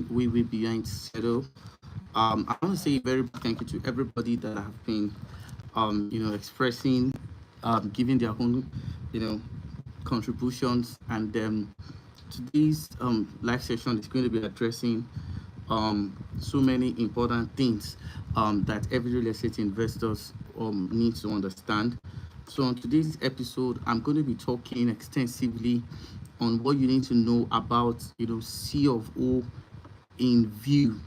time we will behind schedule. I want to say a very big thank you to everybody that have been, expressing, giving their own, you know, contributions. And today's live session is going to be addressing so many important things that every real estate investors need to understand. So on today's episode, I'm going to be talking extensively on what you need to know about, C of O in view,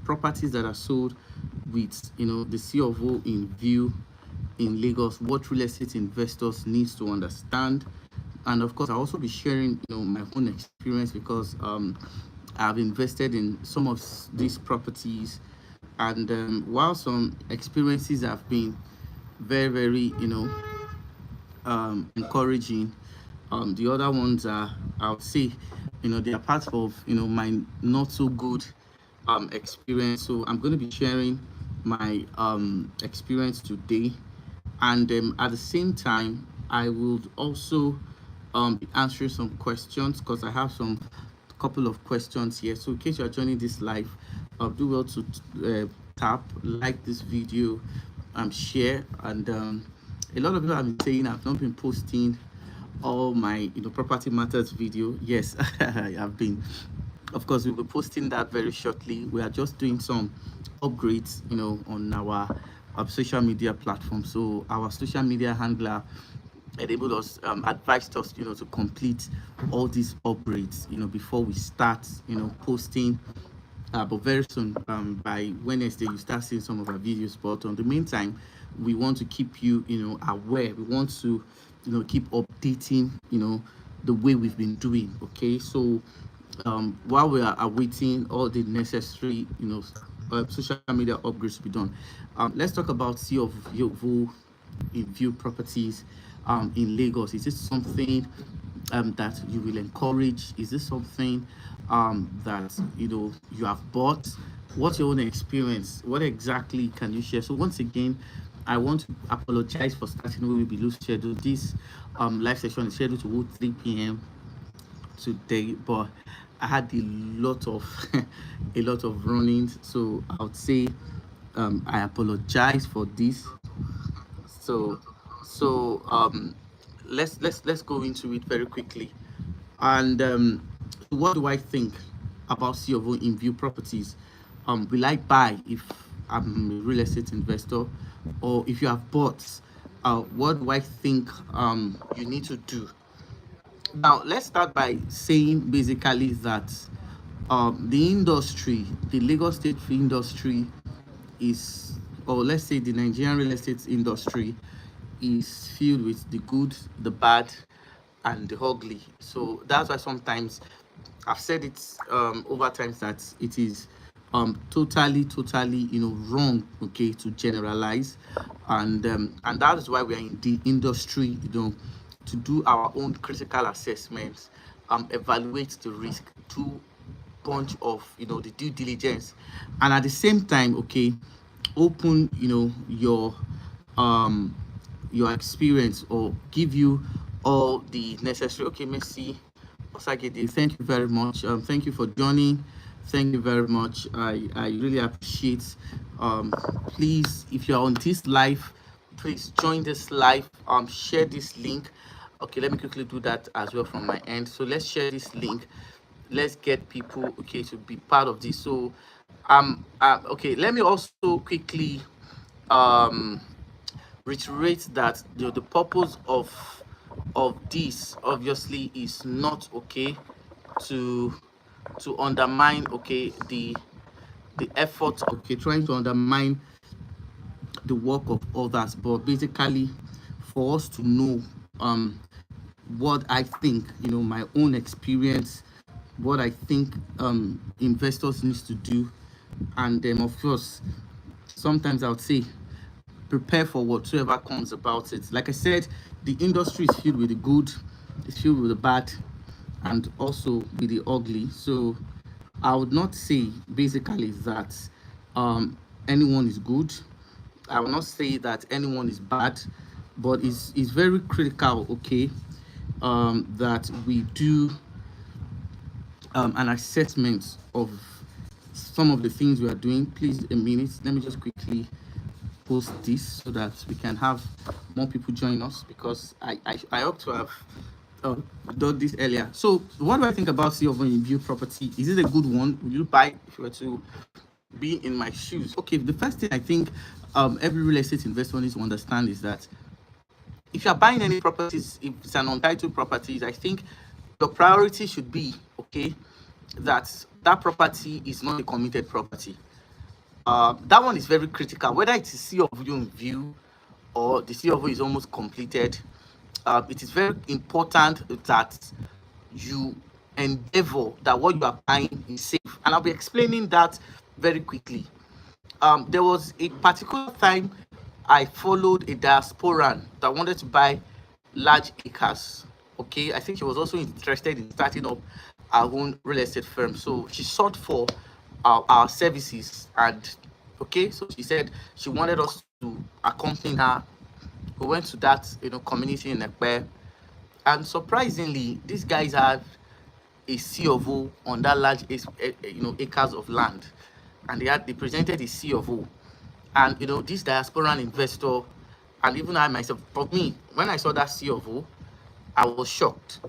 properties that are sold with, the C of O in view in Lagos, what real estate investors needs to understand. And of course, I'll also be sharing, my own experience because I've invested in some of these properties, and while some experiences have been very, very, encouraging, the other ones are, I would say, they are part of, my not so good experience. So I'm going to be sharing my experience today, and at the same time, I will also be answering some questions because I have some couple of questions here. So in case you are joining this live, do well to tap like this video, share, and a lot of people have been saying I've not been posting all my property matters video. Yes, I have been. Of course, we'll be posting that very shortly. We are just doing some upgrades, on our social media platform. So our social media handler enabled us, advised us, to complete all these upgrades, before we start, posting. But very soon, by Wednesday, you start seeing some of our videos. But on the meantime, we want to keep you, aware. We want to, keep updating, the way we've been doing. Okay, so while we are awaiting all the necessary, social media upgrades to be done, let's talk about C of O in view properties in Lagos. Is this something that you will encourage? Is this something that you have bought? What's your own experience? What exactly can you share? So once again, I want to apologize for starting when we be loose schedule. This live session is scheduled to 3 p.m. today, but I had a lot of a lot of runnings, so I would say I apologize for this. So so let's go into it very quickly. And what do I think about C of O in view properties? Will I buy if I'm a real estate investor, or if you have bought? What do I think you need to do? Now, let's start by saying basically that the industry, the Lagos State industry, is, or let's say the Nigerian real estate industry, is filled with the good, the bad, and the ugly. So that's why sometimes I've said it over times that it is totally wrong, okay, to generalize, and that is why we are in the industry, to do our own critical assessments, evaluate the risk, do bunch of the due diligence, and at the same time, okay, open um your experience, or give you all the necessary. Okay, Messi Osagede, thank you very much. Thank you for joining. Thank you very much. I really appreciate. Please, if you are on this live, please join this live. Share this link. Okay, let me quickly do that as well from my end. So let's share this link. Let's get people, okay, to be part of this. So okay, let me also quickly um reiterate that the purpose of this obviously is not, okay, to undermine, okay, the effort, okay, trying to undermine the work of others, but basically for us to know what I think, my own experience, what I think investors needs to do. And of course, sometimes I would say prepare for whatsoever comes about it. Like I said, the industry is filled with the good, it's filled with the bad, and also with the ugly. So I would not say basically that anyone is good. I will not say that anyone is bad, but it's very critical, okay, that we do an assessment of some of the things we are doing. Please, a minute. Let me just quickly post this so that we can have more people join us, because I hope to have done this earlier. So, what do I think about C of O in view property? Is it a good one? Will you buy if you were to be in my shoes? Okay, the first thing I think every real estate investor needs to understand is that if you're buying any properties, if it's an untitled properties, I think your priority should be, okay, that that property is not a committed property. That one is very critical. Whether it is C of O in view or the C of O is almost completed, it is very important that you endeavor that what you are buying is safe. And I'll be explaining that very quickly. There was a particular time I followed a diasporan that wanted to buy large acres. Okay, I think she was also interested in starting up her own real estate firm. So she sought for our services, and okay, so she said she wanted us to accompany her. We went to that community in Ekpe, and surprisingly, these guys had a C of O on that large acres of land, and they presented a C of O, and this diasporan investor, and even I myself, but me, when I saw that C of O, I was shocked.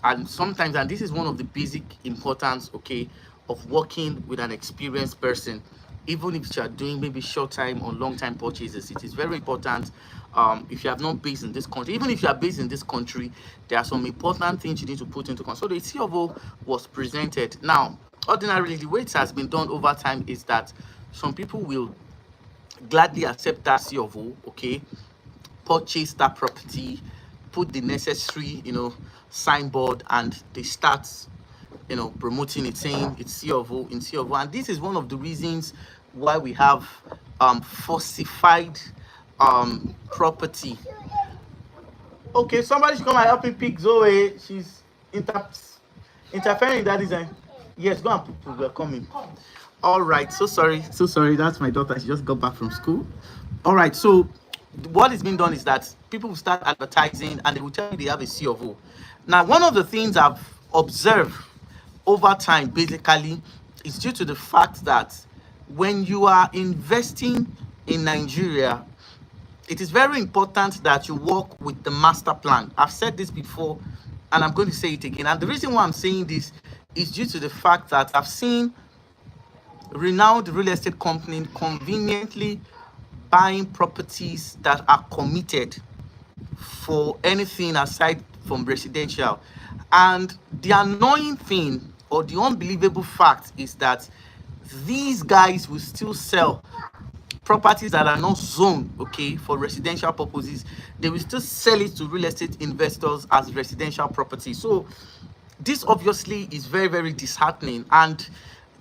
And sometimes, and this is one of the basic importance, okay, of working with an experienced person, even if you are doing maybe short time or long time purchases. It is very important. If you have not based in this country, even if you are based in this country, there are some important things you need to put into consideration. So the C of O was presented. Now, ordinarily, the way it has been done over time is that some people will gladly accept that C of O, okay, purchase that property, put the necessary, signboard, and they start, promoting it, saying it's C of O in C of O. And this is one of the reasons why we have falsified property. Okay, somebody should come and help me pick Zoe. She's interfering in that design. Yes, go and put welcome him. All right, so sorry. That's my daughter. She just got back from school. All right, so what is being done is that people will start advertising and they will tell you they have a C of O. Now, one of the things I've observed over time basically is due to the fact that when you are investing in Nigeria, it is very important that you work with the master plan. I've said this before and I'm going to say it again. And the reason why I'm saying this is due to the fact that I've seen renowned real estate companies conveniently buying properties that are committed for anything aside from residential. And the annoying thing, or the unbelievable fact, is that these guys will still sell properties that are not zoned, okay, for residential purposes. They will still sell it to real estate investors as residential property. So this obviously is very, very disheartening, and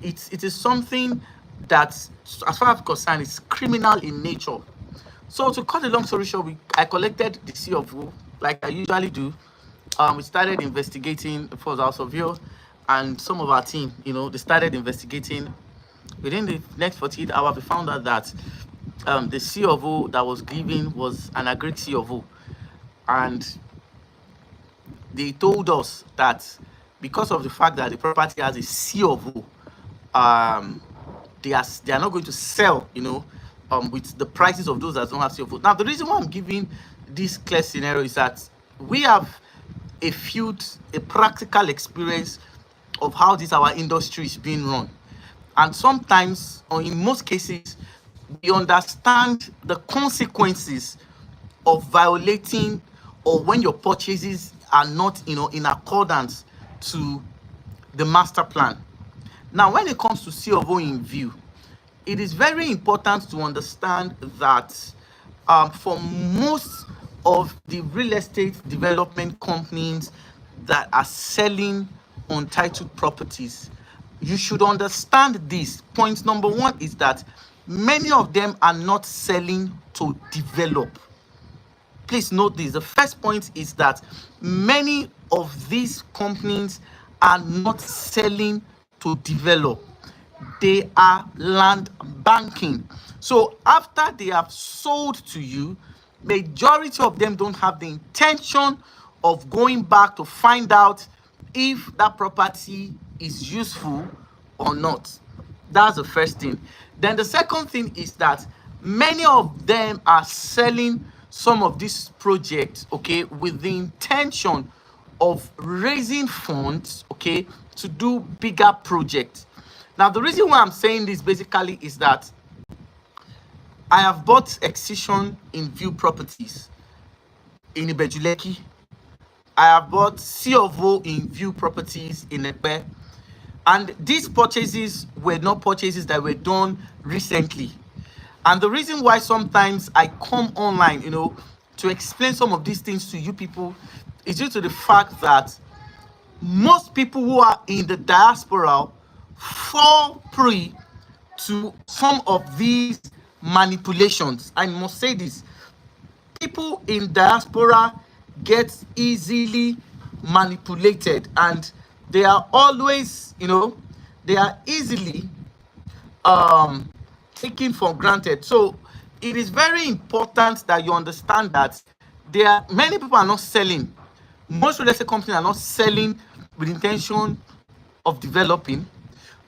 it is something that, as far as I'm concerned, is criminal in nature. So to cut a long story short, I collected the C of O like I usually do. We started investigating for our surveyor and some of our team, they started investigating. Within the next 48 hours, we found out that the C of O that was given was an agreed C of O. And they told us that because of the fact that the property has a C of O, they are not going to sell, with the prices of those that don't have C of O. Now, the reason why I'm giving this clear scenario is that we have a practical experience of how our industry is being run. And sometimes, or in most cases, we understand the consequences of violating, or when your purchases are not, in accordance to the master plan. Now, when it comes to C of O in view, it is very important to understand that for most of the real estate development companies that are selling untitled properties, you should understand this. Point number one is that many of them are not selling to develop. Please note this. The first point is that many of these companies are not selling to develop. They are land banking. So after they have sold to you, majority of them don't have the intention of going back to find out if that property is useful or not. That's the first thing. Then the second thing is that many of them are selling some of these projects, okay, with the intention of raising funds, okay, to do bigger projects. Now, the reason why I'm saying this basically is that I have bought Excision in View Properties in Ibejuleki. I have bought C of O in View Properties in Epe. And these purchases were not purchases that were done recently. And the reason why sometimes I come online, to explain some of these things to you people is due to the fact that most people who are in the diaspora fall prey to some of these manipulations. I must say this. People in diaspora get easily manipulated, and they are always, they are easily taken for granted. So it is very important that you understand that many people are not selling. Most real estate companies are not selling with the intention of developing.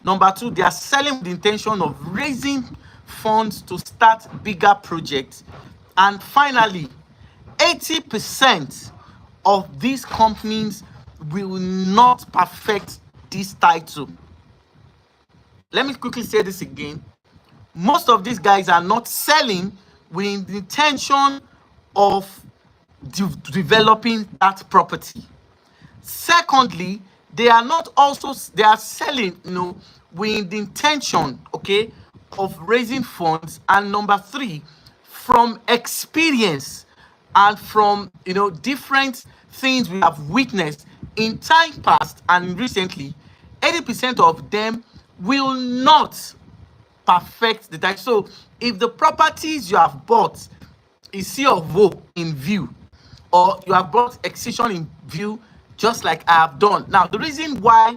Number two, they are selling with the intention of raising funds to start bigger projects. And finally, 80% of these companies will not perfect this title. Let me quickly say this again. Most of these guys are not selling with the intention of developing that property. Secondly, they are selling, with the intention, okay, of raising funds. And number three, from experience and from, different things we have witnessed in time past and recently, 80% of them will not perfect the title. So if the properties you have bought is C of O in View, or you have bought Excision in View, just like I have done. Now, the reason why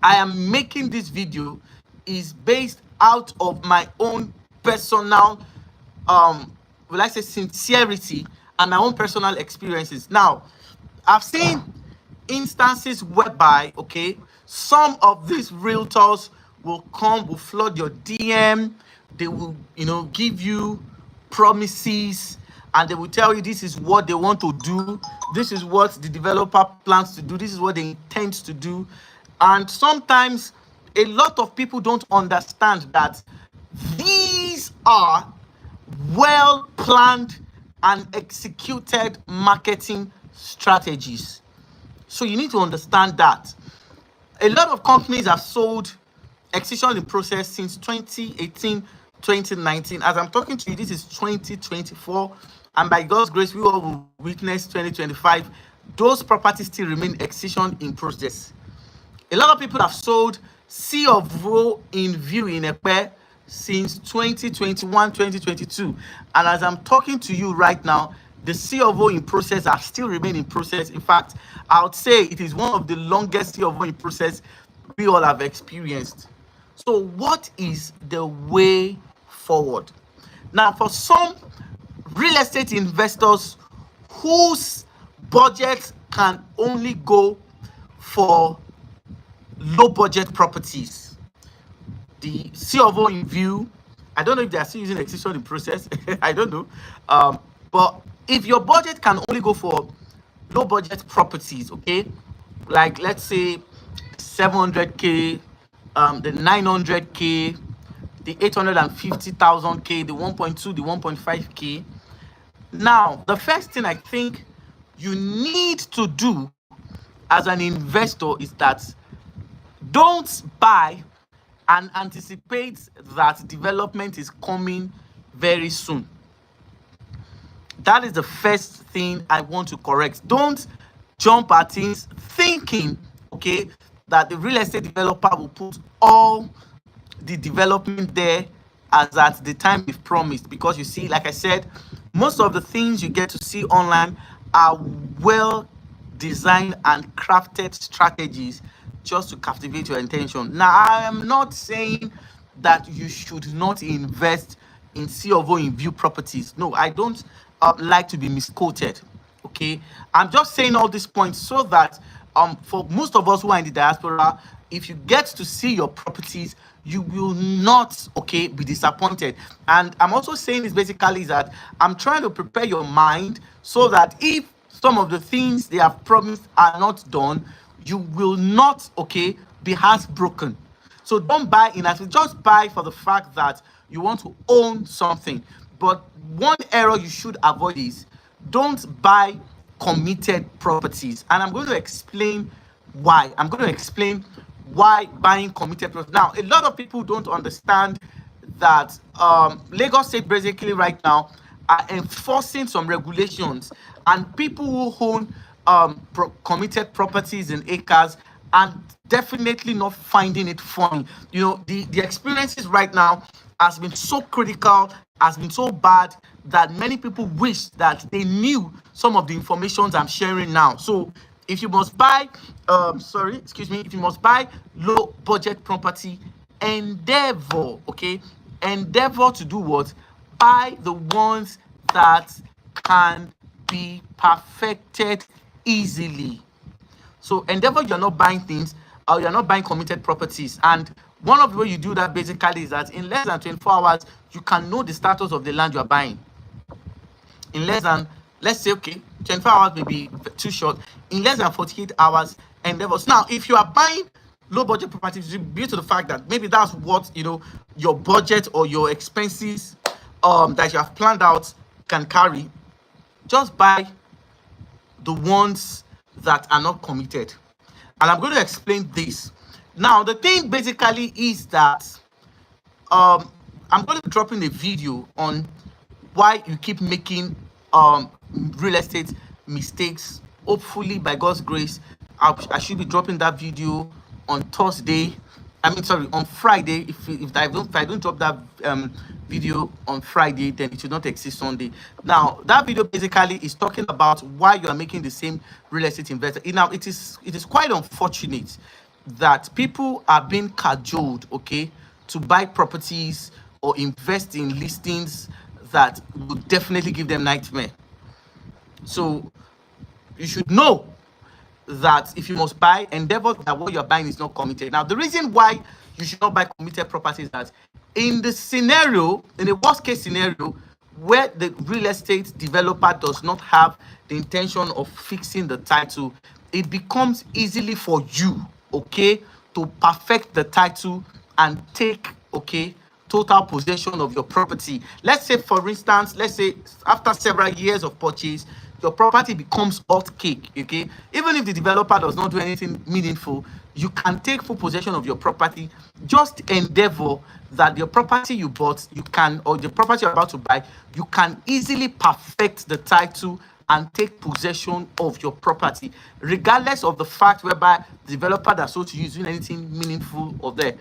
I am making this video is based out of my own personal, will I say, sincerity and my own personal experiences. Now, I've seen instances whereby, okay, some of these realtors will flood your DM. They will, give you promises, and they will tell you this is what they want to do, this is what the developer plans to do, this is what they intend to do. And sometimes a lot of people don't understand that these are well planned and executed marketing strategies. So you need to understand that. A lot of companies have sold Excision in process since 2018, 2019. As I'm talking to you, this is 2024, and by God's grace, we all will witness 2025. Those properties still remain Excision in process. A lot of people have sold C of O in View in Epe since 2021, 2022. And as I'm talking to you right now, the C of O in process are still remain in process. In fact, I would say it is one of the longest C of O in process we all have experienced. So what is the way forward? Now, for some real estate investors whose budget can only go for low budget properties, the C of O in View, I don't know if they are still using Excision in process. I don't know. But if your budget can only go for low budget properties, okay, like let's say 700K, the 900K, the 850,000K, the 1.2, the 1.5K. Now, the first thing I think you need to do as an investor is that don't buy and anticipate that development is coming very soon. That is the first thing I want to correct. Don't jump at things thinking, okay, that the real estate developer will put all the development there as at the time we've promised. Because you see, like I said, most of the things you get to see online are well designed and crafted strategies just to captivate your attention. Now, I am not saying that you should not invest in C of O in View properties. No, I don't like to be misquoted. Okay, I'm just saying all these points so that for most of us who are in the diaspora, if you get to see your properties, you will not, okay, be disappointed. And I'm also saying this basically is that I'm trying to prepare your mind so that if some of the things they have promised are not done, you will not, okay, be heartbroken. So don't buy in as just buy for the fact that you want to own something. But one error you should avoid is don't buy committed properties. And I'm going to explain why. I'm going to explain why buying committed properties. Now, a lot of people don't understand that Lagos State basically right now are enforcing some regulations, and people who own committed properties in acres are definitely not finding it funny. You know, the experiences right now has been so critical, has been so bad that many people wish that they knew some of the informations I'm sharing now. So if you must buy, if you must buy low budget property, endeavor, okay, endeavor to do what? Buy the ones that can be perfected easily. So endeavor you're not buying things, or you're not buying committed properties. And one of the way you do that basically is that in less than 24 hours, you can know the status of the land you're buying. In less than, let's say, okay, 24 hours may be too short. In less than 48 hours, endeavors. Now, if you are buying low budget properties, due to the fact that maybe that's what, you know, your budget or your expenses that you have planned out can carry, just buy the ones that are not committed. And I'm going to explain this. Now, the thing basically is that I'm going to be dropping a video on why you keep making real estate mistakes. Hopefully, by God's grace, I should be dropping that video on Thursday. On Friday. If I don't drop that video on Friday, then it will not exist Sunday. Now, that video basically is talking about why you are making the same real estate investor. Now, it is quite unfortunate that people are being cajoled, okay, to buy properties or invest in listings that would definitely give them nightmare. So you should know that if you must buy, endeavor that what you're buying is not committed. Now, the reason why you should not buy committed properties is that in the worst case scenario, where the real estate developer does not have the intention of fixing the title, it becomes easily for you, okay, to perfect the title and take, okay, total possession of your property. Let's say, for instance, after several years of purchase, your property becomes hot cake, okay? Even if the developer does not do anything meaningful, you can take full possession of your property. Just endeavor that your property you bought, or the property you're about to buy, you can easily perfect the title and take possession of your property, regardless of the fact whereby the developer that sold to you is doing anything meaningful or there.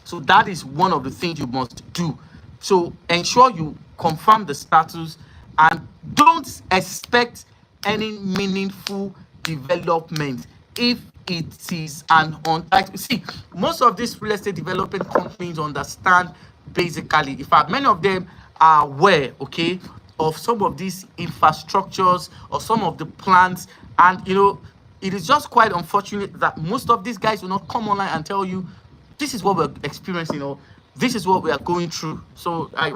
So that is one of the things you must do. So ensure you confirm the status and don't expect any meaningful development if it is an untitled. See, most of these real estate development companies understand basically, in fact, many of them are aware, okay, of some of these infrastructures or some of the plans. And, you know, it is just quite unfortunate that most of these guys will not come online and tell you, this is what we're experiencing, or this is what we are going through. So, I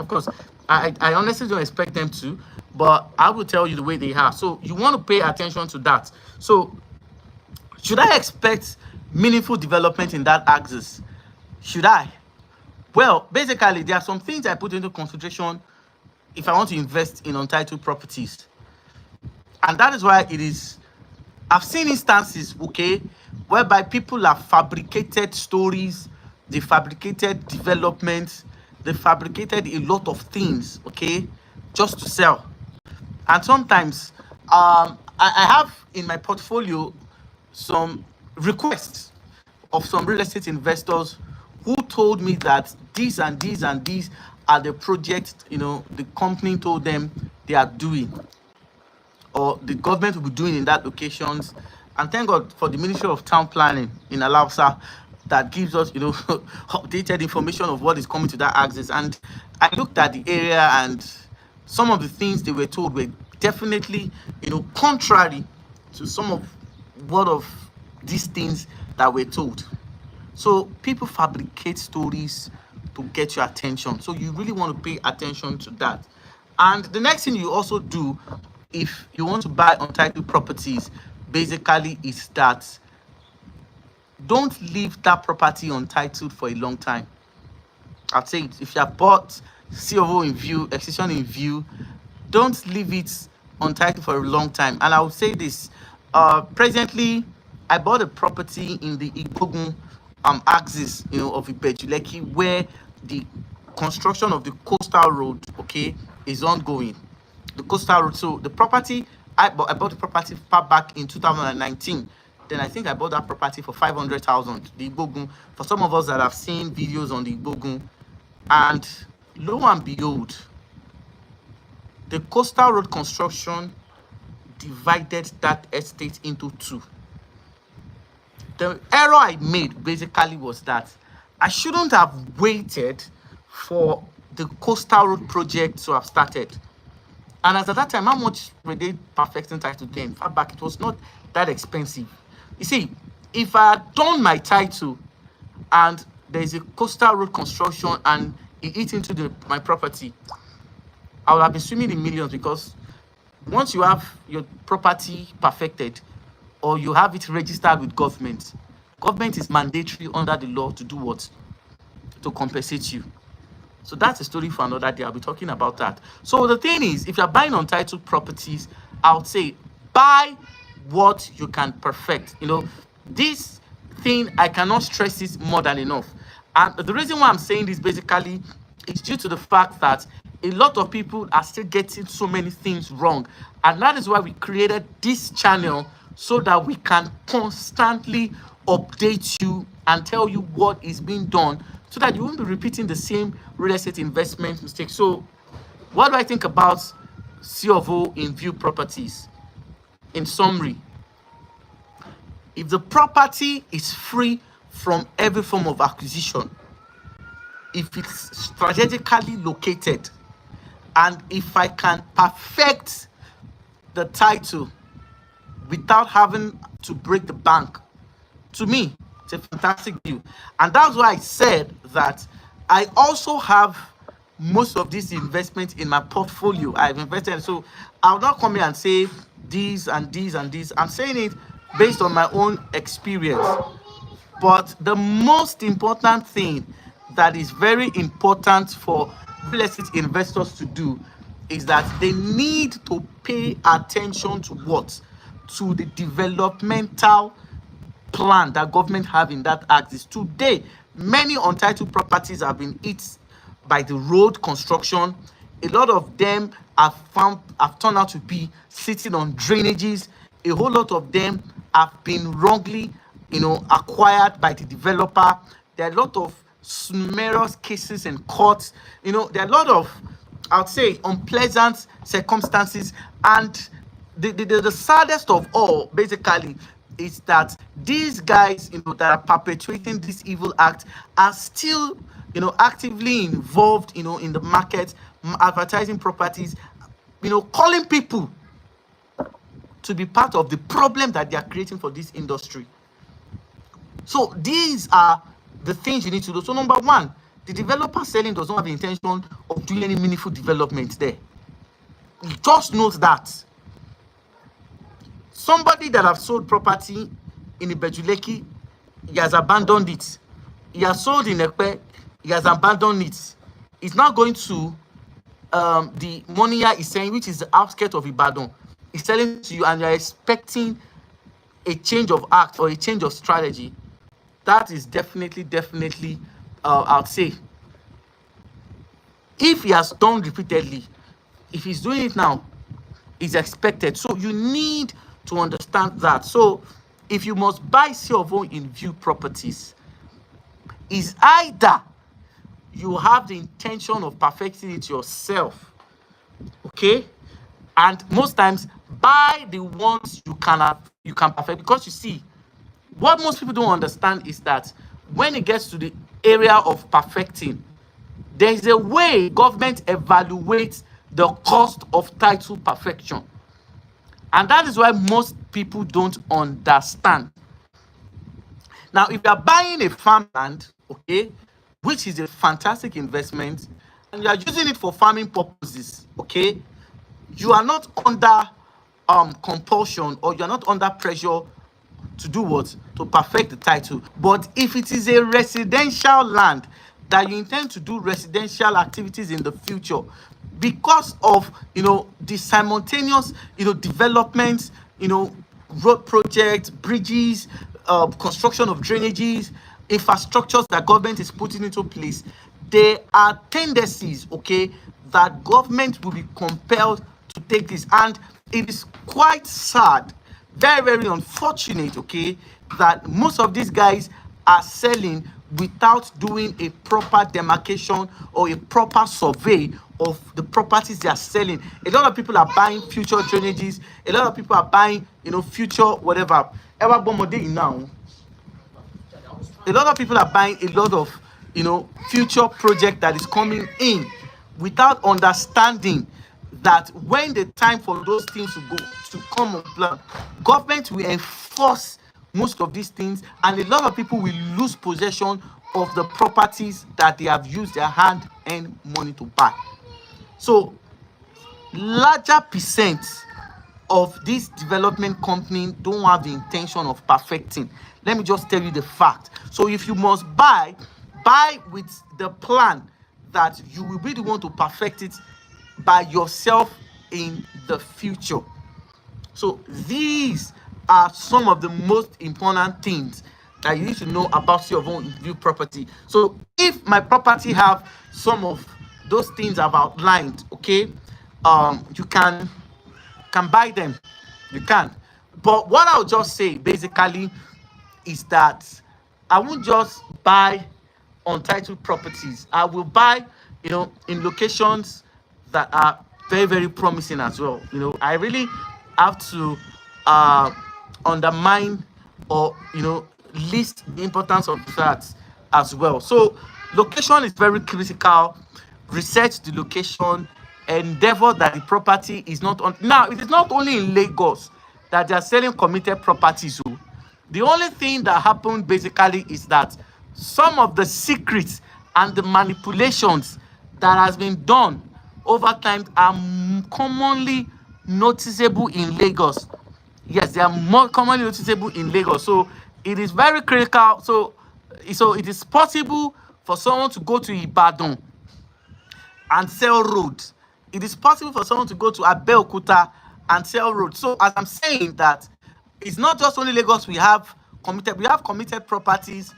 honestly don't expect them to, but I will tell you the way they are. So you want to pay attention to that. So should I expect meaningful development in that axis? Should I? Well, basically, there are some things I put into consideration if I want to invest in untitled properties. And that is why I've seen instances, okay, whereby people have fabricated stories, they fabricated developments, they fabricated a lot of things, okay, just to sell. And sometimes I have in my portfolio some requests of some real estate investors who told me that these and these and these are the projects, you know, the company told them they are doing, or the government will be doing in that locations. And thank God for the Ministry of Town Planning in Alausa that gives us, you know, updated information of what is coming to that axis. And I looked at the area, and some of the things they were told were definitely, you know, contrary to some of these things that we're told. So people fabricate stories to get your attention. So you really want to pay attention to that. And the next thing you also do if you want to buy untitled properties, basically, is that don't leave that property untitled for a long time. I'd say if you have bought COO in view, extension in view, don't leave it untitled for a long time. And I would say this, presently, I bought a property in the Igbogun axis, of Ibeju-Lekki, where the construction of the coastal road, okay, is ongoing. The coastal road. So the property, I bought the property far back in 2019. Then I think I bought that property for 500,000. The Igbogun. For some of us that have seen videos on the Igbogun, and lo and behold, the coastal road construction divided that estate into two. The error I made basically was that I shouldn't have waited for the coastal road project to have started. And as at that time, how much were they perfecting title then? Far back, it was not that expensive. You see, if I had done my title and there's a coastal road construction and it eats into my property, I would have been swimming in millions, because once you have your property perfected or you have it registered with government is mandatory under the law to do what? To compensate you. So that's a story for another day. I'll be talking about that. So the thing is, if you're buying untitled properties, I would say buy what you can perfect. This thing, I cannot stress this more than enough. And the reason why I'm saying this basically is due to the fact that a lot of people are still getting so many things wrong. And that is why we created this channel, so that we can constantly update you and tell you what is being done, so that you won't be repeating the same real estate investment mistakes. So what do I think about COO in view properties? In summary, if the property is free from every form of acquisition, if it's strategically located, and if I can perfect the title without having to break the bank, to me, it's a fantastic deal. And that's why I said that I also have most of these investments in my portfolio. I've invested, so I'll not come here and say these and these and these. I'm saying it based on my own experience. But the most important thing that is very important for real estate investors to do is that they need to pay attention to what? To the developmental plan that government have in that axis. Today, many untitled properties have been hit by the road construction. A lot of them have turned out to be sitting on drainages. A whole lot of them have been wrongly, acquired by the developer. There are a lot of numerous cases in courts. There are a lot of, I would say, unpleasant circumstances. And the saddest of all, basically, is that these guys, that are perpetuating this evil act are still, actively involved, in the market, advertising properties, calling people to be part of the problem that they are creating for this industry. So these are the things you need to do. So number one, the developer selling does not have the intention of doing any meaningful development there. Just note that. Somebody that have sold property in Ibeju-Lekki, he has abandoned it. He has sold in Ekpe, he has abandoned it. He's not going to the Moniya is saying, which is the outskirts of Ibadan. He's selling to you, and you're expecting a change of act or a change of strategy. That is definitely, I'd say, if he has done repeatedly, if he's doing it now, it's expected. So you need to understand that. So if you must buy COO in view properties, is either you have the intention of perfecting it yourself, okay, and most times buy the ones you can perfect. Because you see, what most people don't understand is that when it gets to the area of perfecting, there is a way government evaluates the cost of title perfection. And that is why most people don't understand. Now, if you are buying a farmland, okay, which is a fantastic investment, and you are using it for farming purposes, okay, you are not under compulsion, or you are not under pressure to do what? To perfect the title. But if it is a residential land that you intend to do residential activities in the future, because of the simultaneous developments, road projects, bridges, construction of drainages, infrastructures that government is putting into place, there are tendencies, okay, that government will be compelled to take this. And it is quite sad, very, very unfortunate, okay, that most of these guys are selling without doing a proper demarcation or a proper survey of the properties they are selling. A lot of people are buying future drainages, a lot of people are buying future whatever. Ever now, a lot of people are buying a lot of future project that is coming in without understanding that when the time for those things to come on plan, government will enforce most of these things, and a lot of people will lose possession of the properties that they have used their hand and money to buy. So larger percent of this development company don't have the intention of perfecting. Let me just tell you the fact. So if you must buy with the plan that you will be the one to perfect it by yourself in the future. So these are some of the most important things that you need to know about your own view property. So if my property have some of those things I've outlined, okay, you can buy them. You can. But what I'll just say basically is that I won't just buy untitled properties. I will buy, in locations that are very, very promising as well. I really have to undermine or list the importance of that as well. So location is very critical. Research the location, endeavor that the property is not on. Now, it is not only in Lagos that they are selling committed properties. So the only thing that happened basically is that some of the secrets and the manipulations that has been done over time are commonly noticeable in Lagos. Yes, they are more commonly noticeable in Lagos. So it is very critical. So it is possible for someone to go to Ibadan and sell road. It is possible for someone to go to Abeokuta and sell road. So as I'm saying that it's not just only Lagos we have committed properties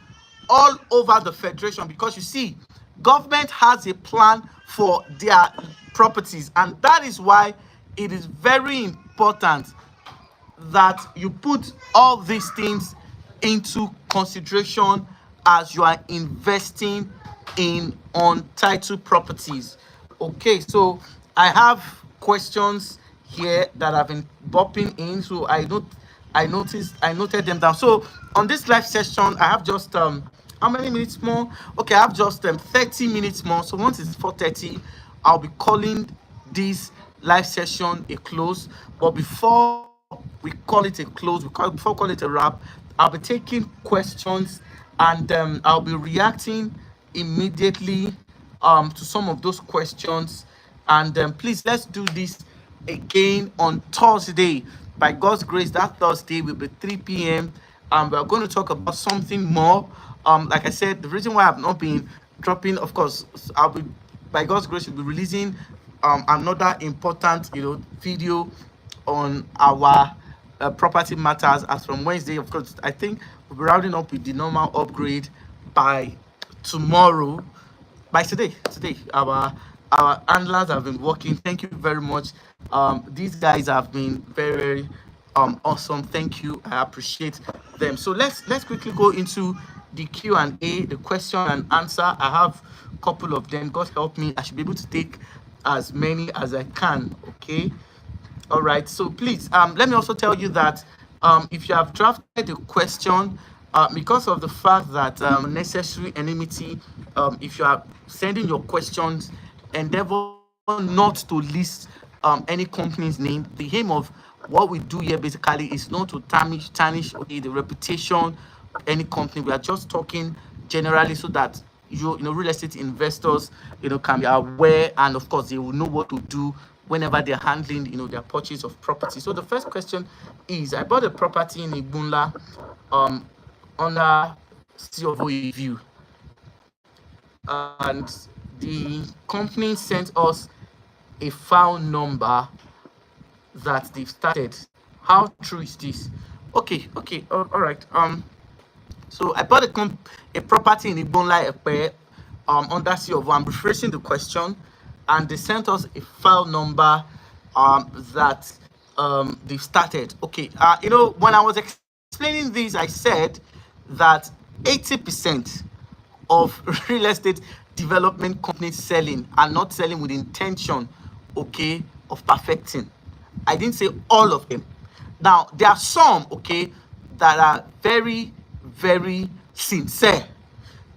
all over the federation, because you see, government has a plan for their properties, and that is why it is very important that you put all these things into consideration as you are investing in untitled properties. Okay, so I have questions here that have been bopping in, so I noted them down. So on this live session, I have just how many minutes more? Okay, I have just 30 minutes more. So once it's 4:30, I'll be calling this live session a close. But before we call it a close, before we call it a wrap, I'll be taking questions, and I'll be reacting immediately to some of those questions. And please, let's do this again on Thursday. By God's grace, that Thursday will be 3 p.m. We're going to talk about something more. Like I said, the reason why I've not been dropping, of course, I'll be, by God's grace, we'll be releasing another important video on our property matters as from Wednesday. Of course, I think we'll be rounding up with the normal upgrade by tomorrow. By today, our handlers have been working. Thank you very much. These guys have been very, very awesome. Thank you. I appreciate them. So let's quickly go into the Q&A, the question and answer. I have a couple of them. God help me, I should be able to take as many as I can. Okay. All right. So please, let me also tell you that if you have drafted a question, because of the fact that necessary anonymity, if you are sending your questions, endeavor not to list any company's name. The aim of what we do here basically is not to tarnish the reputation any company. We are just talking generally so that real estate investors, can be aware, and of course they will know what to do whenever they're handling, their purchase of property. So the first question is, I bought a property in Igbunla, under C of O review, and the company sent us a file number that they've started. How true is this? Okay, all right. So I bought a property in Igbunla Epe, under C of O. I'm rephrasing the question, and they sent us a file number that they've started. Okay, when I was explaining this, I said that 80% of real estate development companies selling are not selling with intention, okay, of perfecting. I didn't say all of them. Now there are some, okay, that are very, very sincere.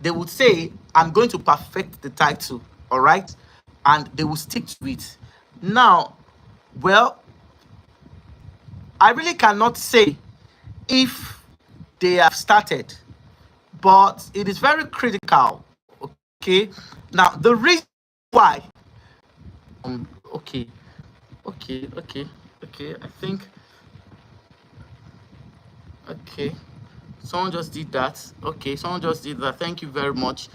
They would say, I'm going to perfect the title, all right, and they will stick to it. Now, well, I really cannot say if they have started, but it is very critical, okay. Now the reason why, okay, I think, okay, someone just did that. Okay, someone just did that. Thank you very much.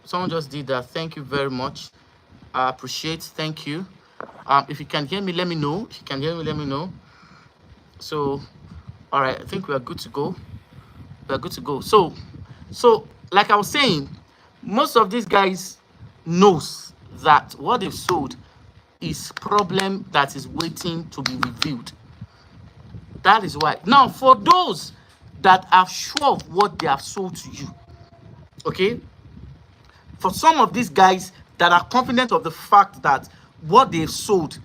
Someone just did that. Thank you very much. I appreciate. Thank you. If you can hear me, let me know. If you can hear me, let me know. So, all right, I think we are good to go. We are good to go. So like I was saying, most of these guys knows that what they've sold is problem that is waiting to be reviewed. That is why. Now, for those that are sure of what they have sold to you, okay, for some of these guys that are confident of the fact that what they've sold,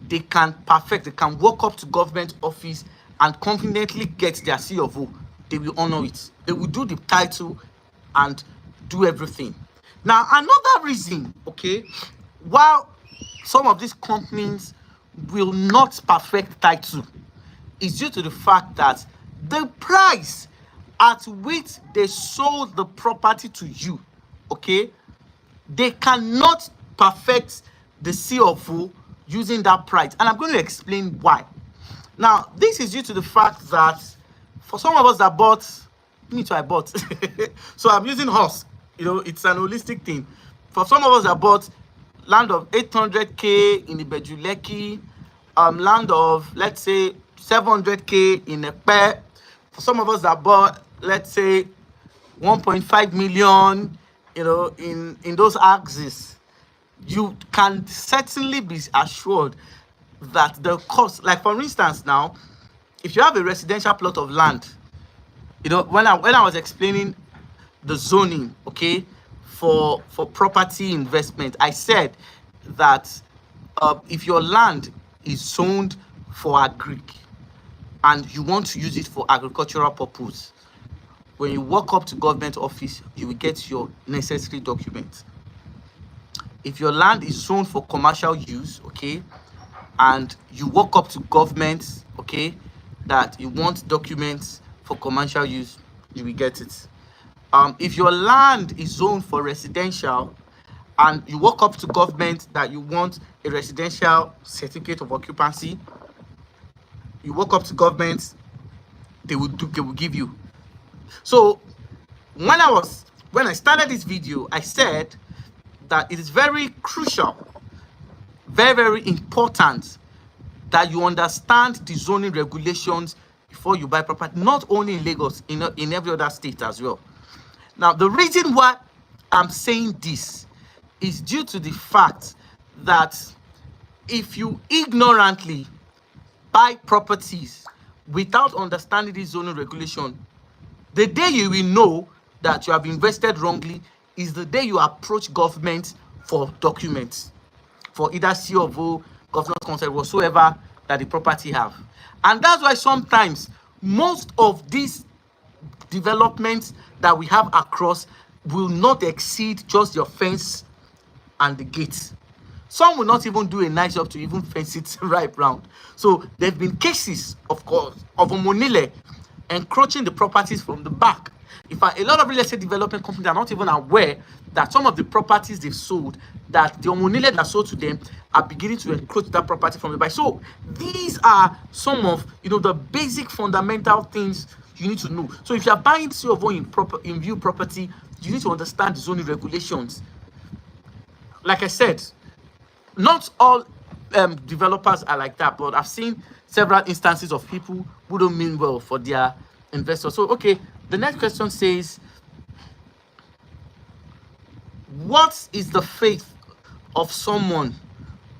they can perfect, they can walk up to government office and confidently get their C of O, they will honor it. They will do the title and do everything. Now, another reason, okay, while some of these companies will not perfect title is due to the fact that the price at which they sold the property to you, okay, they cannot perfect the C of O using that price. And I'm going to explain why. Now, this is due to the fact that for some of us that bought, me too, I bought. So I'm using horse. It's an holistic thing. For some of us that bought land of 800K in Ibeju-Lekki, land of, let's say, 700K in Epe. For some of us that bought, let's say, 1.5 million, in those axes, you can certainly be assured that the cost, like for instance now, if you have a residential plot of land, when I was explaining the zoning, okay, for property investment, I said that if your land is zoned for agric and you want to use it for agricultural purpose, when you walk up to government office, you will get your necessary documents. If your land is zoned for commercial use, okay, and you walk up to government, okay, that you want documents for commercial use, you will get it. If your land is zoned for residential and you walk up to government that you want a residential certificate of occupancy, you walk up to government, they will give you. So when I started this video, I said that it is very crucial, very, very important that you understand the zoning regulations before you buy property, not only in Lagos, in every other state as well. Now, the reason why I'm saying this is due to the fact that if you ignorantly buy properties without understanding the zoning regulation, the day you will know that you have invested wrongly is the day you approach government for documents, for either C of O, governor's consent, whatsoever that the property have. And that's why sometimes most of these developments that we have across will not exceed just your fence and the gate. Some will not even do a nice job to even fence it right round. So there have been cases, of course, of Omonile encroaching the properties from the back. In fact, a lot of real estate development companies are not even aware that some of the properties they've sold, that the omonile that sold to them, are beginning to encroach that property from the back. So these are some of the basic fundamental things you need to know. So if you are buying C of O in view property, you need to understand the zoning regulations. Like I said, not all developers are like that, but I've seen several instances of people who don't mean well for their investors. So, okay, the next question says, what is the faith of someone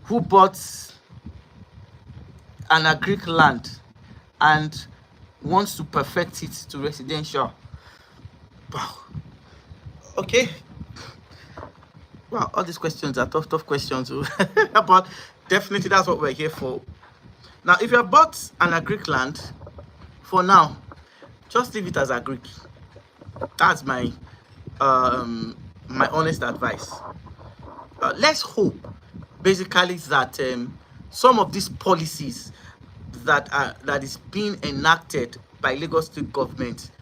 who bought an agric land and wants to perfect it to residential? Wow. Okay. Wow, all these questions are tough questions. But definitely that's what we're here for. Now, if you have bought an agric land, for now, just leave it as agric. That's my my honest advice. Let's hope, basically, that some of these policies that is being enacted by Lagos State government,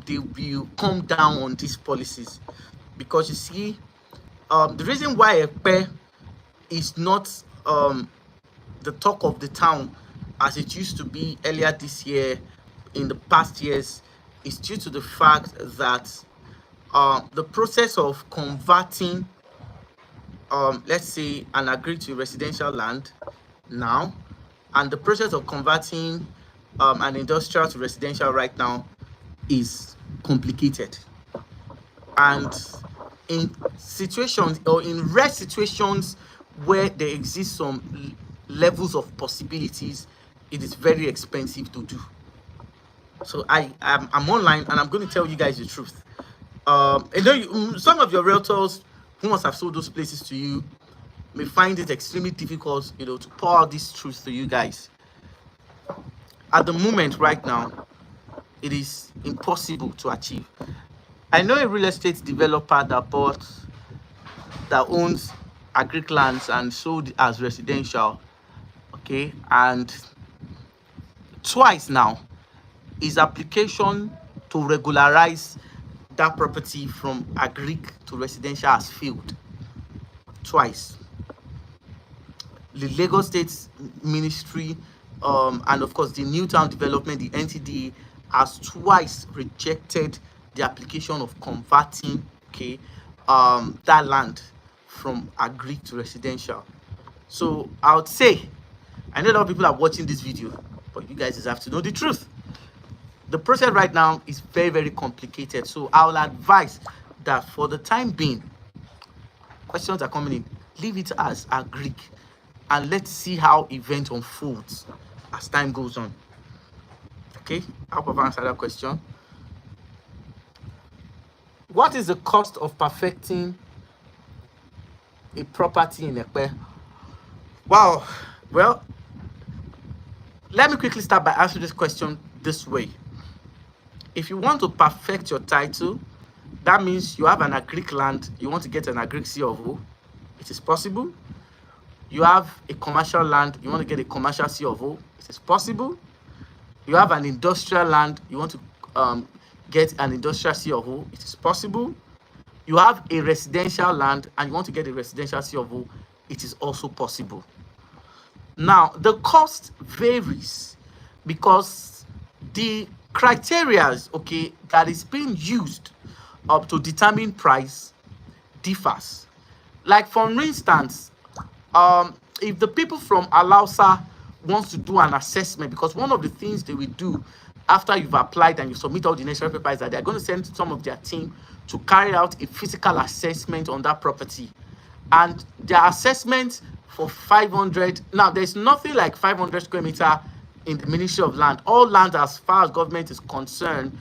they will come down on these policies, because you see, the reason why Ekpe is not the talk of the town as it used to be earlier this year, in the past years, is due to the fact that the process of converting, let's say, an agric to residential land now, and the process of converting an industrial to residential right now is complicated. And in situations, or in rare situations where there exist some levels of possibilities, it is very expensive to do. So I'm online, and I'm going to tell you guys the truth. Some of your realtors who must have sold those places to you may find it extremely difficult, to pour out this truth to you guys. At the moment, right now, it is impossible to achieve. I know a real estate developer that owns agric lands and sold as residential, okay, and twice now his application to regularize that property from agric to residential has failed twice. The Lagos State Ministry and of course the Newtown Development, the NTDA, has twice rejected the application of converting that land from agric to residential. So I would say, I know a lot of people are watching this video, but you guys just have to know the truth. The process right now is very, very complicated. So I will advise that for the time being, questions are coming in, leave it as agric, and let's see how event unfolds as time goes on. Okay, I hope I've answered that question. What is the cost of perfecting a property in Ekpe? Wow. Well, let me quickly start by answering this question this way. If you want to perfect your title, that means you have an agric land, you want to get an agric C of O, it is possible. You have a commercial land, you want to get a commercial C of O, it is possible. You have an industrial land, you want to get an industrial C of O, it is possible. You have a residential land and you want to get a residential C of O, it is also possible. Now, the cost varies because the criteria, that is being used to determine price differs. Like, for instance, if the people from Alausa wants to do an assessment, because one of the things they will do after you've applied and you submit all the necessary papers is that they're going to send some of their team to carry out a physical assessment on that property. And their assessment for 500, now there's nothing like 500 square meter in the Ministry of Land. All land, as far as government is concerned,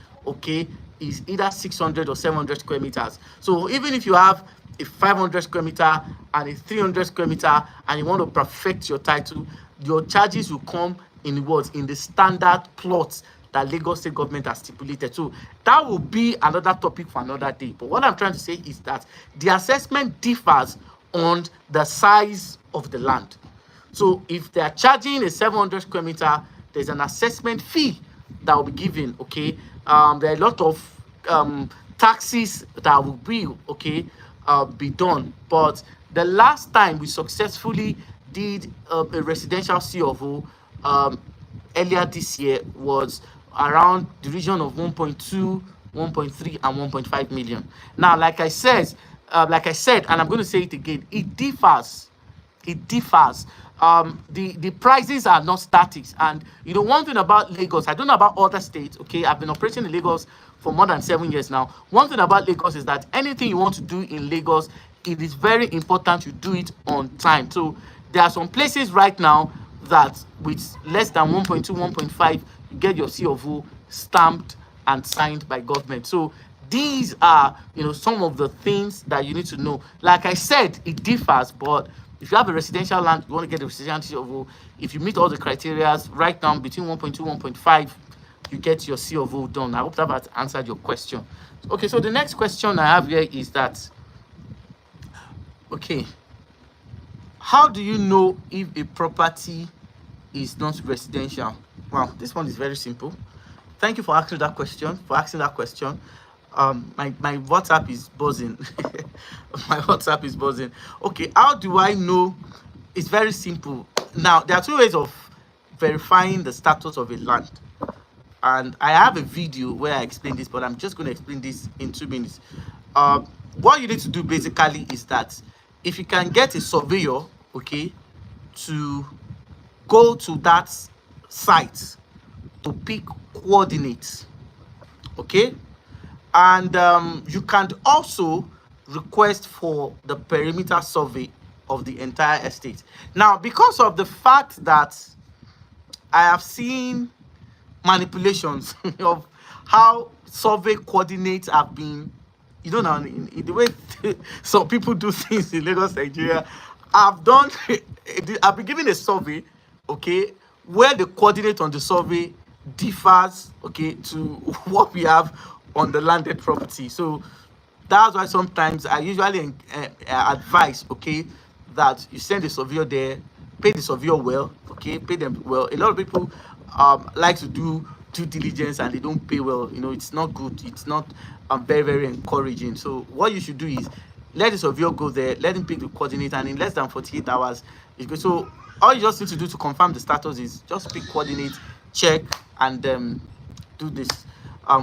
is either 600 or 700 square meters. So even if you have a 500 square meter and a 300 square meter and you want to perfect your title, your charges will come in what? In the standard plots that Lagos State government has stipulated. So that will be another topic for another day. But what I'm trying to say is that the assessment differs on the size of the land. So if they are charging a 700 square meter, there's an assessment fee that will be given. Okay, there are a lot of taxes that will be be done. But the last time we successfully did a residential C of O earlier this year was around the region of 1.2, 1.3, and 1.5 million. Now, like I said, and I'm going to say it again, it differs. It differs. The prices are not static. And one thing about Lagos, I don't know about other states. Okay, I've been operating in Lagos for more than 7 years now. One thing about Lagos is that anything you want to do in Lagos, it is very important you do it on time. So there are some places right now that with less than 1.2, 1.5, you get your C of O stamped and signed by government. So these are some of the things that you need to know. Like I said, it differs, but if you have a residential land, you want to get a residential C of O, if you meet all the criteria right now between 1.2, 1.5, you get your C of O done. I hope that has answered your question. Okay, so the next question I have here is that, okay, how do you know if a property is not residential? Wow, this one is very simple. Thank you for asking that question. My WhatsApp is buzzing. My WhatsApp is buzzing. Okay, how do I know? It's very simple. Now, there are two ways of verifying the status of a land, and I have a video where I explain this, but I'm just going to explain this in 2 minutes. What you need to do basically is that if you can get a surveyor, okay, to go to that site to pick coordinates, okay, and you can also request for the perimeter survey of the entire estate. Now, because of the fact that I have seen manipulations of how survey coordinates have been, now in the way some people do things in Lagos, Nigeria, I've been given a survey, okay, where the coordinate on the survey differs, okay, to what we have on the landed property. So that's why sometimes I usually advise, okay, that you send a surveyor there, pay the surveyor well, okay, pay them well. A lot of people like to do due diligence and they don't pay well. It's not good. It's not very, very encouraging. So what you should do is let the surveyor go there, let him pick the coordinate, and in less than 48 hours, it's good. So all you just need to do to confirm the status is just pick coordinate, check, and do this.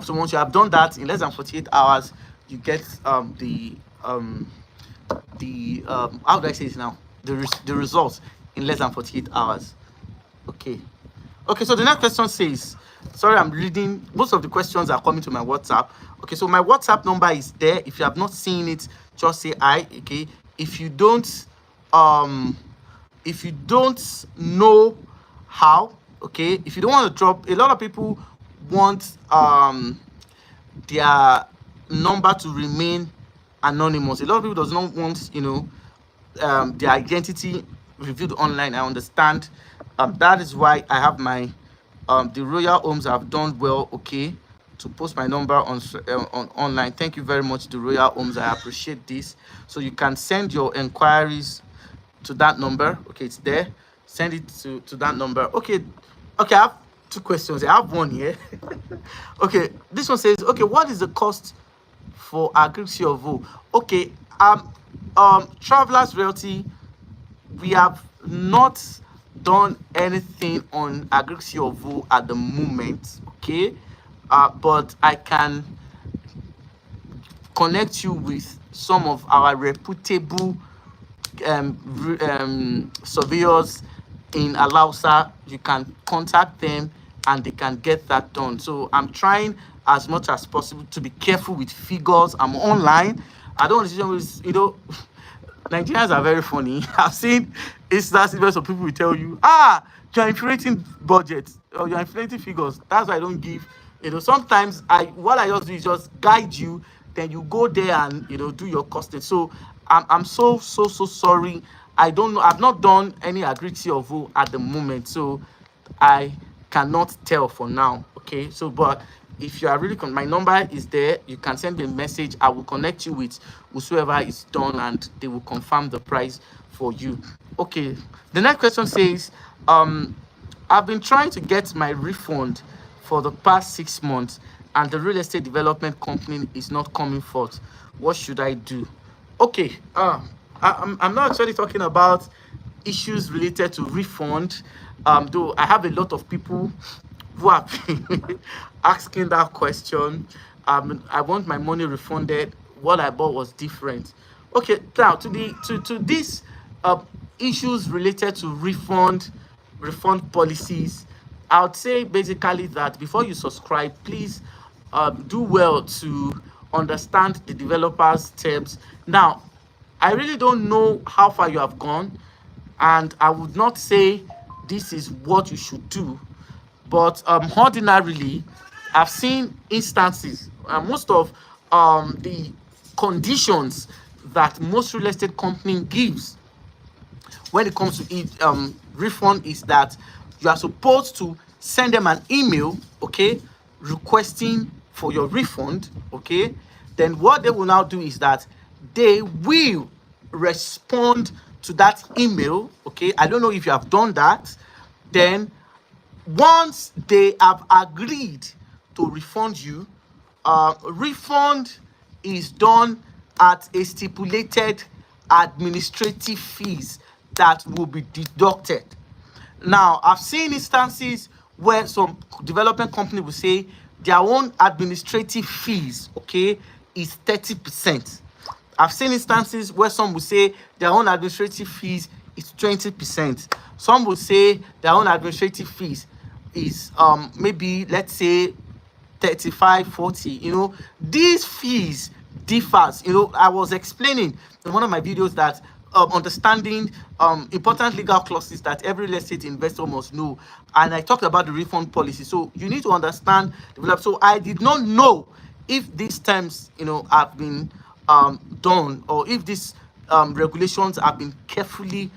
So once you have done that, in less than 48 hours, you get how do I say it now? The results in less than 48 hours. Okay, so the next question says, sorry, I'm reading, most of the questions are coming to my WhatsApp. Okay, so my WhatsApp number is there. If you have not seen it, just say hi. Okay, if you don't know how, okay, if you don't want to drop, a lot of people want their number to remain anonymous. A lot of people does not want their identity revealed online. I understand. That is why I have my the Royal Homes have done well, okay, to post my number on online. Thank you very much, the Royal Homes. I appreciate this. So you can send your inquiries to that number. Okay, it's there. Send it to that number. Okay, I have two questions. I have one here. Okay, this one says, okay, what is the cost for Agric C of O? Okay, Travelers Realty, we have not done anything on Agric C of O at the moment, okay, but I can connect you with some of our reputable surveyors in Alausa. You can contact them and they can get that done. So I'm trying as much as possible to be careful with figures. I'm online. I don't want to, Nigerians are very funny. I've seen instances where some people will tell you, you're inflating budgets or you're inflating figures. That's why I don't give. Sometimes what I just do is just guide you. Then you go there and do your costing. So I'm so sorry. I don't know. I've not done any Agric C of O at the moment, so I cannot tell for now. Okay. So, but if you are really my number is there, you can send me a message. I will connect you with whosoever is done and they will confirm the price for you. Okay, the next question says, I've been trying to get my refund for the past 6 months and the real estate development company is not coming forth. What should I do? Okay, I'm not actually talking about issues related to refund, though I have a lot of people who have been asking that question. I want my money refunded. What I bought was different. Okay, now to these issues related to refund policies, I would say basically that before you subscribe, please do well to understand the developer's terms. Now, I really don't know how far you have gone, and I would not say this is what you should do, but ordinarily, I've seen instances, most of the conditions that most real estate company gives when it comes to it, refund, is that you are supposed to send them an email, okay, requesting for your refund, okay. Then what they will now do is that they will respond to that email, okay. I don't know if you have done that. Then once they have agreed to refund you, refund is done at a stipulated administrative fees that will be deducted. Now, I've seen instances where some development company will say their own administrative fees, okay, is 30%. I've seen instances where some will say their own administrative fees is 20%. Some will say their own administrative fees is maybe, let's say, 35, 40. These fees differs. I was explaining in one of my videos that understanding important legal clauses that every real estate investor must know, and I talked about the refund policy. So you need to understand develop. So I did not know if these terms have been done, or if these regulations have been carefully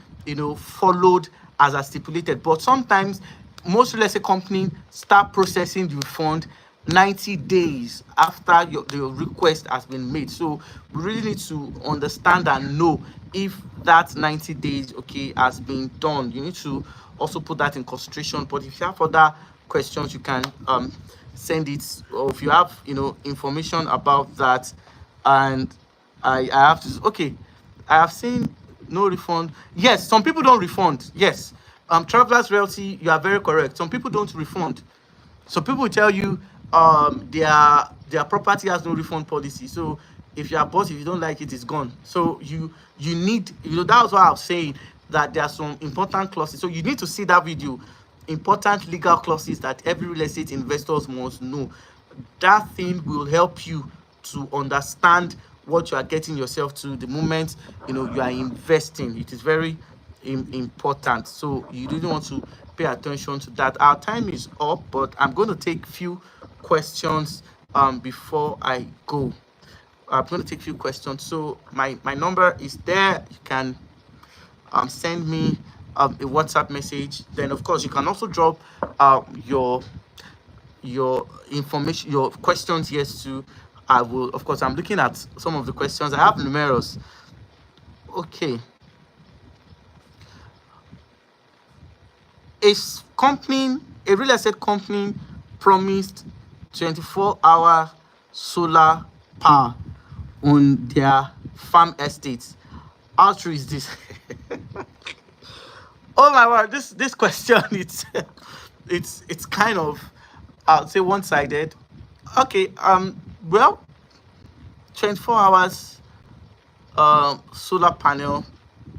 followed as are stipulated. But sometimes most real estate companies start processing the refund 90 days after your request has been made. So we really need to understand and know if that 90 days, okay, has been done. You need to also put that in consideration. But if you have other questions, you can send it, or if you have information about that. And I have to, okay, I have seen no refund. Yes, some people don't refund. Yes, Travelers Realty, you are very correct. Some people don't refund. So people will tell you their property has no refund policy. So if you are bought, if you don't like it, it's gone. So you need, that's why I was saying that there are some important clauses. So you need to see that video, important legal clauses that every real estate investors must know. That thing will help you to understand what you are getting yourself to the moment you are investing. It is very important. So you really want to pay attention to that. Our time is up, but I'm going to take few questions before I go. I'm going to take few questions. So my number is there. You can send me a WhatsApp message. Then of course you can also drop your information, your questions. Yes, too. I will, of course, I'm looking at some of the questions. I have numerous. Okay. A real estate company promised 24-hour solar power on their farm estates. How true is this? Oh my word, this question, it's kind of, I'll say, one-sided. Okay, well, 24 hours solar panel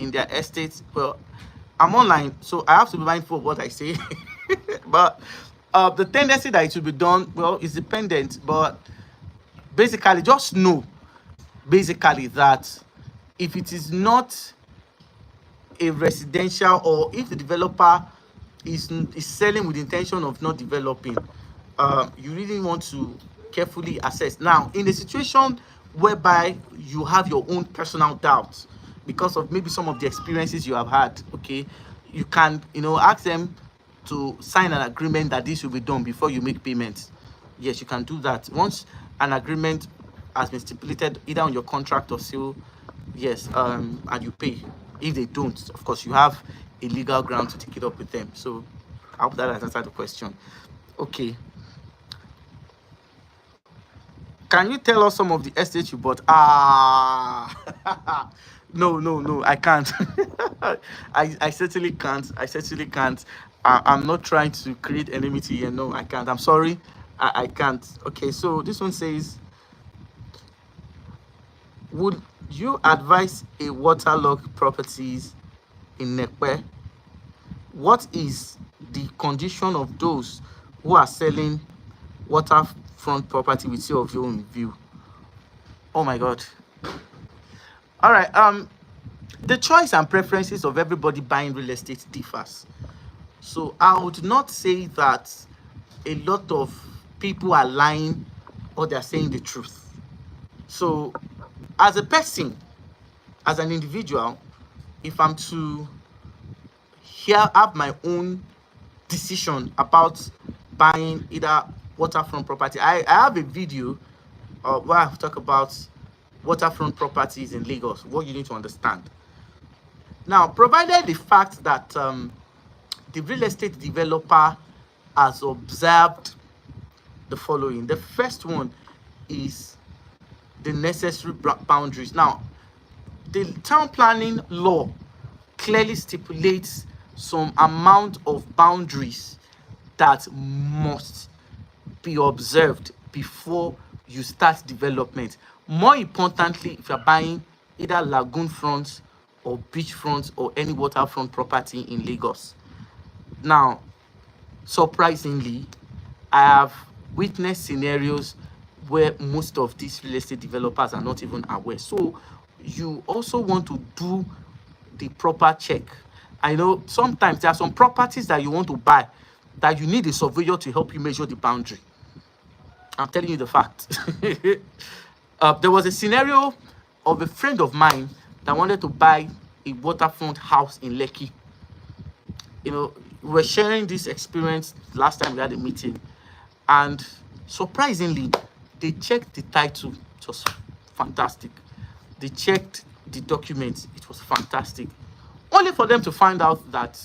in their estate. Well, I'm online, so I have to be mindful of what I say. But the tendency that it will be done, well, is dependent. But basically, just know basically that if it is not a residential, or if the developer is selling with the intention of not developing, you really want to carefully assess. Now, in a situation whereby you have your own personal doubts because of maybe some of the experiences you have had, okay, you can ask them to sign an agreement that this will be done before you make payments. Yes, you can do that. Once an agreement has been stipulated either on your contract or sale, yes, and you pay. If they don't, of course, you have a legal ground to take it up with them. So I hope that has answered the question. Okay. Can you tell us some of the estates you bought? No, I can't. I certainly can't. I certainly can't. I'm not trying to create enmity here. No, I can't. I'm sorry. I can't. Okay, so this one says, would you advise a waterlogged properties in Nekpe? What is the condition of those who are selling waterfront property with your view in view? Oh my God. All right. The choice and preferences of everybody buying real estate differs. So I would not say that a lot of people are lying or they're saying the truth. So as a person, as an individual, if I'm to have my own decision about buying either waterfront property, I have a video where I talk about waterfront properties in Lagos, what you need to understand. Now, provided the fact that the real estate developer has observed the following. The first one is the necessary boundaries. Now, the town planning law clearly stipulates some amount of boundaries that must be observed before you start development. More importantly, if you're buying either lagoon front or beach front or any waterfront property in Lagos. Now, surprisingly, I have witnessed scenarios where most of these real estate developers are not even aware. So you also want to do the proper check. I know sometimes there are some properties that you want to buy that you need a surveyor to help you measure the boundary. I'm telling you the fact. There was a scenario of a friend of mine that wanted to buy a waterfront house in Lekki. You know, we were sharing this experience last time we had a meeting, and surprisingly, they checked the title. It was fantastic. They checked the documents. It was fantastic. Only for them to find out that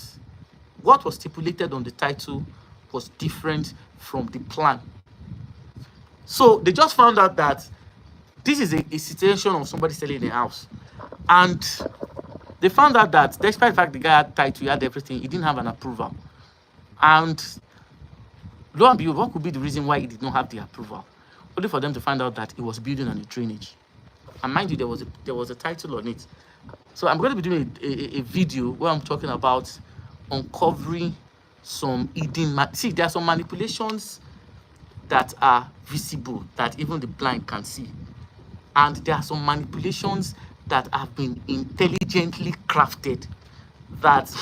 what was stipulated on the title was different from the plan. So they just found out that this is a situation of somebody selling a house. And they found out that despite the fact the guy had title, he had everything, he didn't have an approval. And lo and behold, what could be the reason why he did not have the approval? Only for them to find out that he was building on a drainage. And mind you, there was a title on it. So I'm going to be doing a video where I'm talking about uncovering some hidden... See, there are some manipulations that are visible that even the blind can see. And there are some manipulations that have been intelligently crafted that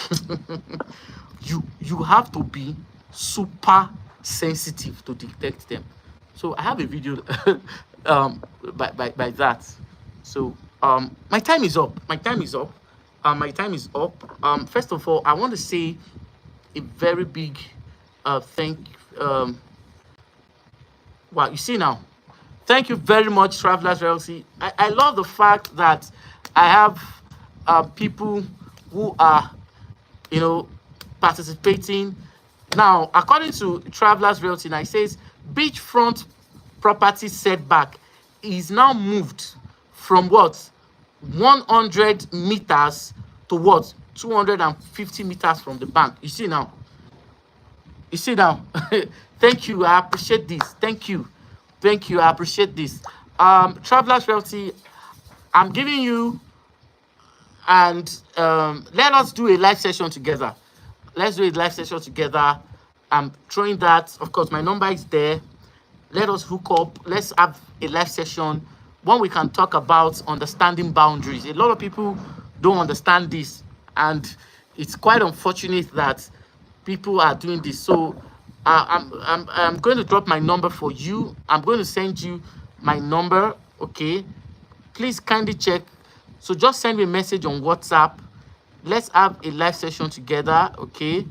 you have to be super sensitive to detect them. So I have a video by that. So my time is up. My time is up. First of all, I want to say a very big thank. Wow, you see now. Thank you very much, Travelers Realty. I love the fact that I have people who are, you know, participating. Now, according to Travelers Realty, now it says beachfront property setback is now moved from what 100 meters to what 250 meters from the bank. You see now. You see now. Thank you. I appreciate this. Thank you. Thank you. I appreciate this. Travelers Realty, I'm giving you, and let us do a live session together. Let's do a live session together. I'm throwing that. Of course, my number is there. Let us hook up. Let's have a live session when we can talk about understanding boundaries. A lot of people don't understand this, and it's quite unfortunate that people are doing this. So I'm going to drop my number for you. I'm going to send you my number. Okay, please kindly check. So just send me a message on WhatsApp. Let's have a live session together. Okay,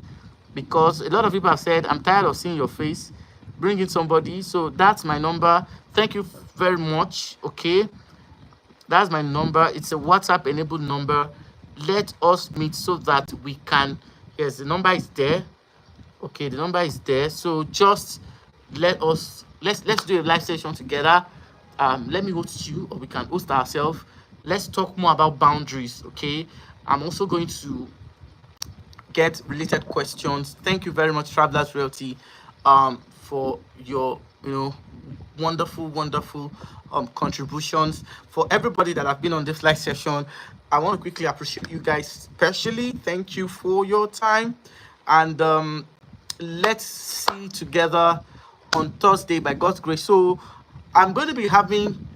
because a lot of people have said, I'm tired of seeing your face. Bring in somebody. So that's my number. Thank you very much. Okay, that's my number. It's a WhatsApp enabled number. Let us meet so that we can... Yes, the number is there. Okay, the number is there. So just let's do a live session together. let me host you, or we can host ourselves. Let's talk more about boundaries. Okay, I'm also going to get related questions. Thank you very much, Travelers Realty, for your wonderful contributions. For everybody that have been on this live session, I want to quickly appreciate you guys especially. Thank you for your time, and let's see together on Thursday by God's grace. So I'm going to be having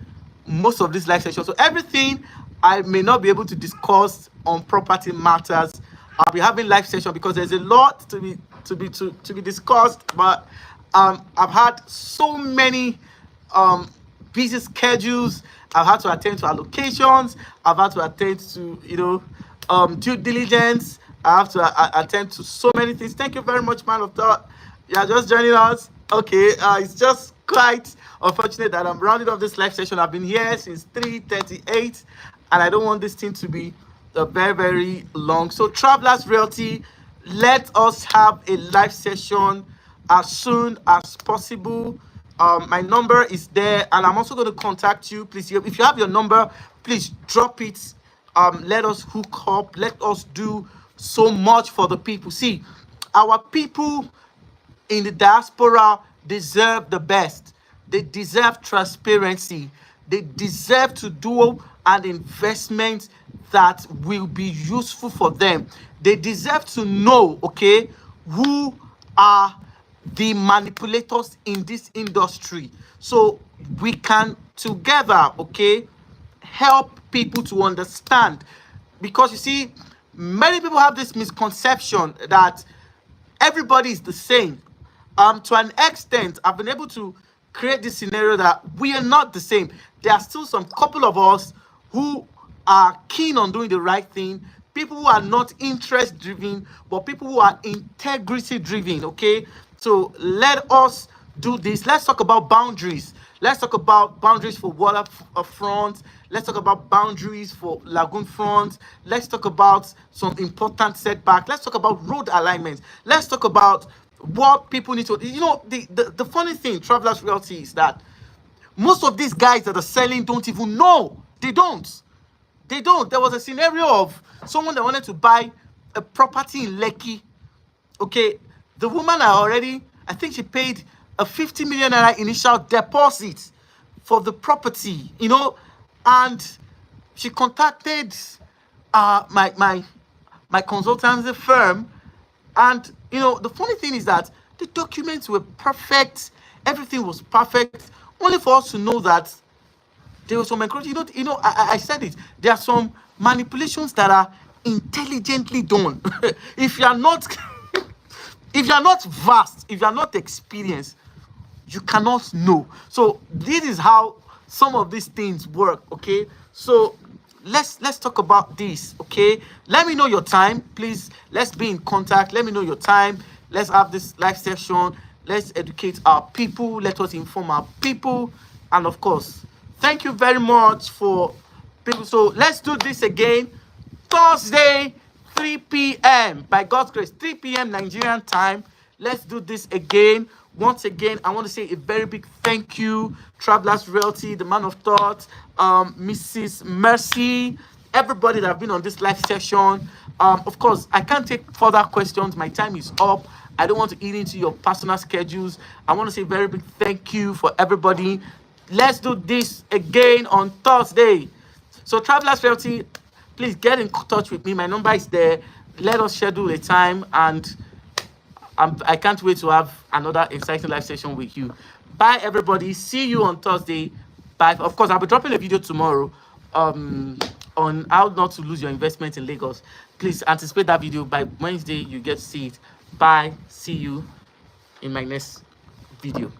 most of this live session. So everything I may not be able to discuss on property matters, I'll be having live session because there's a lot to be discussed. But I've had so many busy schedules. I've had to attend to allocations. I've had to attend to due diligence. I have to attend to so many things. Thank you very much, man of God. Yeah, just joining us. Okay, it's just quite unfortunate that I'm rounding off this live session. I've been here since 3:38, and I don't want this thing to be very long. So Travelers Realty, let us have a live session as soon as possible. My number is there, and I'm also going to contact you. Please, if you have your number, please drop it. Let us hook up. Let us do so much for the people. See, our people in the diaspora deserve the best. They deserve transparency. They deserve to do an investment that will be useful for them. They deserve to know, okay, who are the manipulators in this industry, so we can together, okay, help people to understand. Because you see, many people have this misconception that everybody is the same. To an extent, I've been able to create this scenario that we are not the same. There are still some couple of us who are keen on doing the right thing, people who are not interest driven, but people who are integrity driven. Okay, so let us do this. Let's talk about boundaries. Let's talk about boundaries for waterfront. Let's talk about boundaries for lagoon front. Let's talk about some important setback. Let's talk about road alignment. Let's talk about what people need to. The funny thing, Travelers Realty, is that most of these guys that are selling don't even know. They don't. There was a scenario of someone that wanted to buy a property in Lekki. Okay, the woman I think she paid a 50 million naira initial deposit for the property, and she contacted my consultancy firm, and the funny thing is that the documents were perfect, everything was perfect, only for us to know that there was some encouragement. I said it. There are some manipulations that are intelligently done. If you are not, if you are not vast, if you are not experienced, you cannot know. So this is how some of these things work. Okay. So let's talk about this. Okay. Let me know your time, please. Let's be in contact. Let me know your time. Let's have this live session. Let's educate our people. Let us inform our people, and of course, thank you very much for people. So let's do this again. Thursday, 3 p.m. By God's grace, 3 p.m. Nigerian time. Let's do this again. Once again, I want to say a very big thank you, Travelers Realty, the Man of Thought, Mrs. Mercy, everybody that have been on this live session. Of course, I can't take further questions. My time is up. I don't want to eat into your personal schedules. I want to say a very big thank you for everybody. Let's do this again on Thursday. So Travelers Realty, please get in touch with me. My number is there. Let us schedule a time, and I can't wait to have another exciting live session with you. Bye, everybody. See you on Thursday. Bye. Of course, I'll be dropping a video tomorrow on how not to lose your investment in Lagos. Please anticipate that video. By Wednesday, you get to see it. Bye. See you in my next video.